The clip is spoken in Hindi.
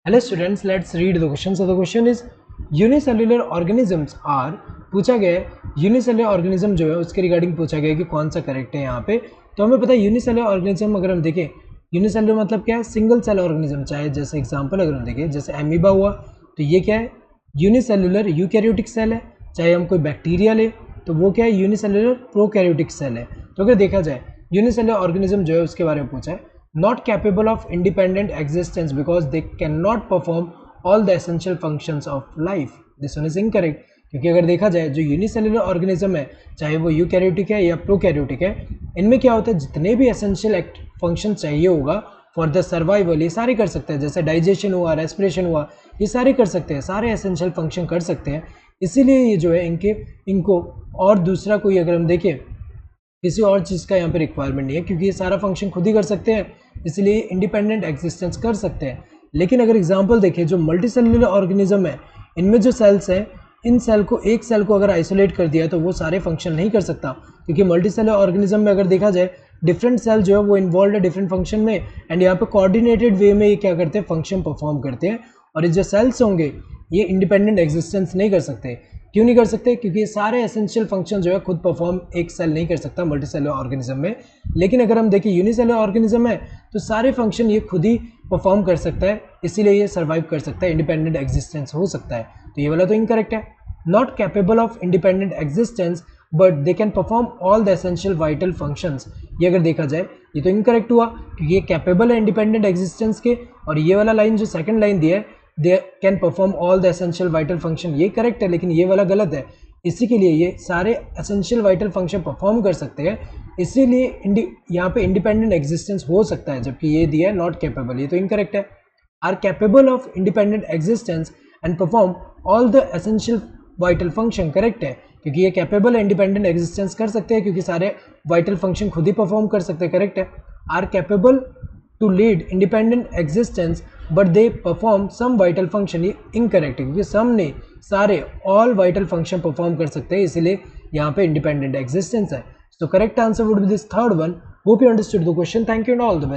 Hello students, let's read the question. So the question is unicellular organisms are, पूछा गया है यूनिसेल्युलर ऑर्गेनिज्म जो है उसके रिगार्डिंग पूछा गया है कि कौन सा करेक्ट है यहाँ पे। तो हमें पता है यूनिसेल्युलर ऑर्गेनिज्म अगर हम देखें, यूनिसेल्युलर मतलब क्या है, सिंगल सेल ऑर्गेनिज्म। चाहे जैसे एग्जांपल अगर हम देखें जैसे एमीबा हुआ तो ये क्या है, यूनिसेल्युलर यूकैरियोटिक सेल है। चाहे हम कोई बैक्टीरिया ले तो वो क्या है, यूनिसेल्युलर प्रोकैरियोटिक सेल है। तो अगर देखा जाए यूनिसेल्युलर ऑर्गेनिज्म जो है उसके बारे में पूछा है, not capable of independent existence because they cannot perform all the essential functions of life. This one is incorrect, क्योंकि अगर देखा जाए जो यूनिसेल्युलर ऑर्गेनिज्म है, चाहे वो यूकैरियोटिक है या प्रोकैरियोटिक है, इनमें क्या होता है, जितने भी एसेंशियल फंक्शन चाहिए होगा फॉर द सर्वाइवल ये सारे कर सकते हैं। जैसे डाइजेशन हुआ, रेस्पिरेशन हुआ, ये सारे कर सकते हैं, सारे एसेंशियल फंक्शन कर सकते हैं। इसीलिए ये जो है इनको और दूसरा कोई अगर हम देखें किसी और चीज़ का यहाँ पे रिक्वायरमेंट नहीं है, क्योंकि ये सारा फंक्शन खुद ही कर सकते हैं, इसलिए इंडिपेंडेंट एग्जिस्टेंस कर सकते हैं। लेकिन अगर एग्जांपल देखें जो मल्टी सेलुलर ऑर्गेनिज्म है, इनमें जो सेल्स हैं, इन सेल को एक सेल को अगर आइसोलेट कर दिया तो वो सारे फंक्शन नहीं कर सकता, क्योंकि मल्टी सेलुलर ऑर्गेनिज्म में अगर देखा जाए डिफरेंट सेल जो है वो इन्वॉल्व है डिफरेंट फंक्शन में, एंड यहाँ पे कोऑर्डिनेटेड वे में ये क्या करते हैं, फंक्शन परफॉर्म करते हैं। और ये जो सेल्स होंगे ये इंडिपेंडेंट एग्जिस्टेंस नहीं कर सकते। क्यों नहीं कर सकते? क्योंकि ये सारे एसेंशियल फंक्शन जो है खुद परफॉर्म एक सेल नहीं कर सकता मल्टी सेलुलर ऑर्गेनिज्म में। लेकिन अगर हम देखें यूनिसेलुलर ऑर्गेनिज्म है तो सारे फंक्शन ये खुद ही परफॉर्म कर सकता है, इसीलिए ये सर्वाइव कर सकता है, इंडिपेंडेंट एग्जिस्टेंस हो सकता है। तो ये वाला तो इनकरेक्ट है, not capable of independent existence but they can perform all the essential vital functions. ये अगर देखा जाए ये तो इनकरेक्ट हुआ, क्योंकि ये कैपेबल है इंडिपेंडेंट एग्जिस्टेंस के, और ये वाला लाइन जो सेकंड लाइन दिया है, they can perform all the essential vital function, ये करेक्ट है। लेकिन ये वाला गलत है, इसी के लिए ये सारे एसेंशियल वाइटल फंक्शन परफॉर्म कर सकते हैं, इसीलिए यहाँ पे इंडिपेंडेंट एग्जिस्टेंस हो सकता है, जबकि ये दिया है नॉट कैपेबल, ये तो इनकरेक्ट है। Are capable of independent existence and perform all the essential vital function, correct है, क्योंकि ये कैपेबल है, इंडिपेंडेंट एग्जिस्टेंस कर सकते हैं, क्योंकि सारे वाइटल फंक्शन खुद ही परफॉर्म कर सकते हैं, करेक्ट है। Are capable to lead independent existence but they perform some vital function, ये इनकरेक्ट है, क्योंकि सम ने सारे ऑल वाइटल फंक्शन परफॉर्म कर सकते हैं, इसीलिए यहाँ पे इंडिपेंडेंट एग्जिस्टेंस है। So correct answer would be this third one. Hope you understood the question. Thank you and all the best.